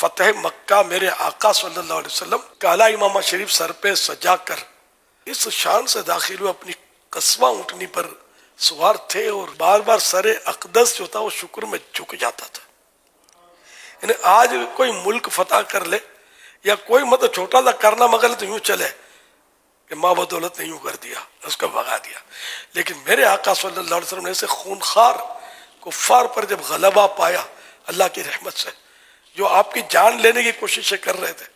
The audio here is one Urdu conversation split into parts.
فتح مکہ میرے آقا صلی اللہ علیہ وسلم کالا امامہ شریف سر پہ سجا کر اس شان سے داخل ہوئے، اپنی قصبہ اونٹنی پر سوار تھے، اور بار بار سر اقدس جو تھا وہ شکر میں جھک جاتا تھا۔ یعنی آج کوئی ملک فتح کر لے یا کوئی مطلب چھوٹا سا کرنا مگر تو یوں چلے کہ ماں بدولت نے یوں کر دیا، اس کو بھگا دیا، لیکن میرے آقا صلی اللہ علیہ وسلم نے ایسے خونخوار کفار پر جب غلبہ پایا اللہ کی رحمت سے، جو آپ کی جان لینے کی کوششیں کر رہے تھے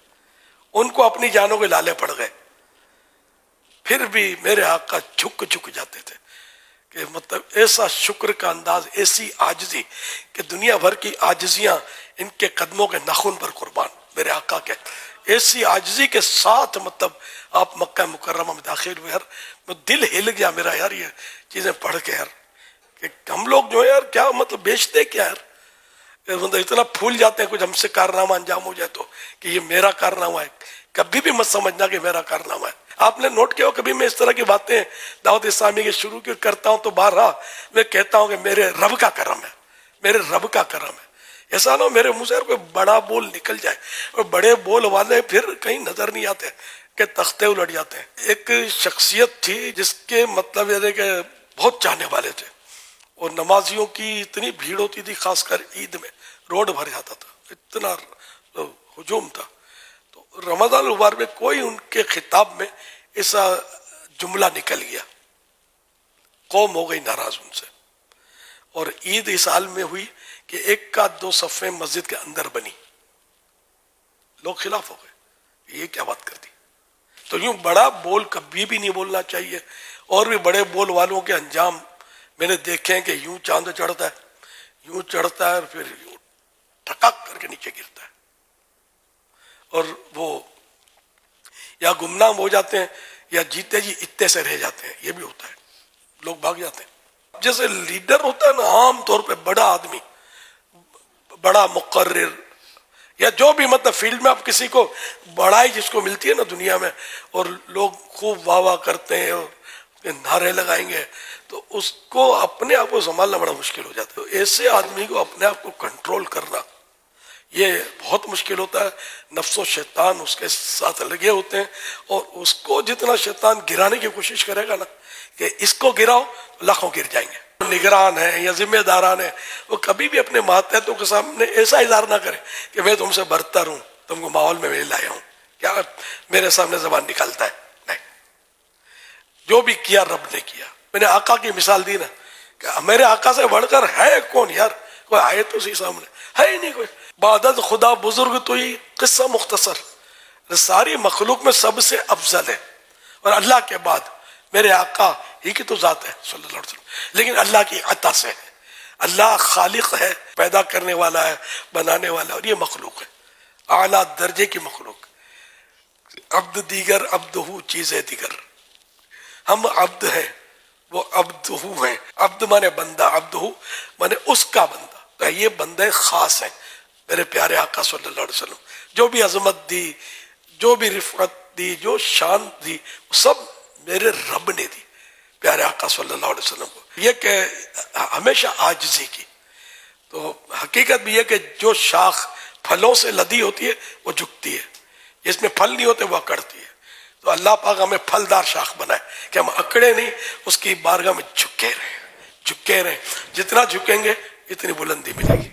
ان کو اپنی جانوں کے لالے پڑ گئے، پھر بھی میرے آقا جھک جاتے تھے کہ مطلب ایسا شکر کا انداز، ایسی عاجزی کہ دنیا بھر کی عاجزیاں ان کے قدموں کے ناخن پر قربان، میرے آقا کے ایسی عاجزی کے ساتھ مطلب آپ مکہ مکرمہ میں داخل ہوئے۔ یار دل ہل گیا میرا یار یہ چیزیں پڑھ کے، یار کہ ہم لوگ جو ہے یار کیا مطلب بیچتے کیا یار، مطلب اتنا پھول جاتے ہیں کچھ ہم سے کارنامہ انجام ہو جائے تو کہ یہ میرا کارنامہ ہے، کبھی بھی مت سمجھنا کہ میرا کارنامہ ہے۔ آپ نے نوٹ کیا ہو کبھی میں اس طرح کی باتیں دعوت اسلامی کے شروع کی کرتا ہوں تو بارہا میں کہتا ہوں کہ میرے رب کا کرم ہے، میرے رب کا کرم ہے، ایسا نہ ہو میرے منہ سے کوئی بڑا بول نکل جائے اور بڑے بول والے پھر کہیں نظر نہیں آتے کہ تختے الٹ جاتے ہیں۔ ایک شخصیت تھی جس کے مطلب یہ کہ بہت چاہنے والے تھے، اور نمازیوں کی اتنی بھیڑ ہوتی تھی، خاص کر عید میں روڈ بھر جاتا تھا، اتنا ہجوم تھا۔ تو رمضان المبارک میں کوئی ان کے خطاب میں ایسا جملہ نکل گیا، قوم ہو گئی ناراض ان سے، اور عید اس حال میں ہوئی کہ ایک کا دو صفیں مسجد کے اندر بنی، لوگ خلاف ہو گئے، یہ کیا بات کر دی۔ تو یوں بڑا بول کبھی بھی نہیں بولنا چاہیے، اور بھی بڑے بول والوں کے انجام میں نے دیکھے ہیں کہ یوں چاند چڑھتا ہے، یوں چڑھتا ہے اور پھر یوں ٹھکاک کر کے نیچے گرتا ہے، اور وہ یا گمنام ہو جاتے ہیں یا جیتے جی اتے سے رہ جاتے ہیں، یہ بھی ہوتا ہے، لوگ بھاگ جاتے ہیں۔ جیسے لیڈر ہوتا ہے نا عام طور پہ بڑا آدمی، بڑا مقرر، یا جو بھی مطلب فیلڈ میں آپ کسی کو بڑائی جس کو ملتی ہے نا دنیا میں، اور لوگ خوب واہ واہ کرتے ہیں اور نعرے لگائیں گے، تو اس کو اپنے آپ کو سنبھالنا بڑا مشکل ہو جاتا ہے۔ ایسے آدمی کو اپنے آپ کو کنٹرول کرنا یہ بہت مشکل ہوتا ہے، نفس و شیطان اس کے ساتھ لگے ہوتے ہیں، اور اس کو جتنا شیطان گرانے کی کوشش کرے گا نا کہ اس کو گراؤ لاکھوں گر جائیں گے۔ نگران ہیں یا ذمہ داران ہیں، وہ کبھی بھی اپنے ماتحتوں کے سامنے ایسا اظہار نہ کرے کہ میں تم سے برتر ہوں، تم کو ماحول میں لایا ہوں، کیا میرے سامنے زبان نکالتا ہے؟ نہیں، جو بھی کیا رب نے کیا۔ میں نے آقا کی مثال دی نا کہ میرے آقا سے بڑھ کر ہے کون یار، کوئی آئے تو اسی سامنے ہے ہی نہیں کوئی۔ بعدد خدا بزرگ تو ہی قصہ مختصر، ساری مخلوق میں سب سے افضل ہے، اور اللہ کے بعد میرے آقا ہی کی تو ذات ہے صلی اللہ علیہ وسلم، لیکن اللہ کی عطا سے ہے۔ اللہ خالق ہے، پیدا کرنے والا ہے، بنانے والا، اور یہ مخلوق ہے اعلیٰ درجے کی مخلوق۔ عبد دیگر عبدہ چیزیں دیگر، ہم عبد ہیں، وہ عبدہ ہیں۔ عبد مانے بندہ، عبدہ مانے اس کا بندہ، تو یہ بندے خاص ہیں میرے پیارے آقا صلی اللہ علیہ وسلم۔ جو بھی عظمت دی، جو بھی رفعت دی، جو شان دی، سب میرے رب نے دی پیارے آقا صلی اللہ علیہ وسلم کو۔ یہ کہ ہمیشہ عاجزی کی، تو حقیقت بھی یہ کہ جو شاخ پھلوں سے لدی ہوتی ہے وہ جھکتی ہے، جس میں پھل نہیں ہوتے وہ اکڑتی ہے۔ تو اللہ پاک ہمیں پھلدار شاخ بنائے کہ ہم اکڑے نہیں، اس کی بارگاہ میں جھکے رہیں، جھکے رہیں، جتنا جھکیں گے اتنی بلندی ملے گی۔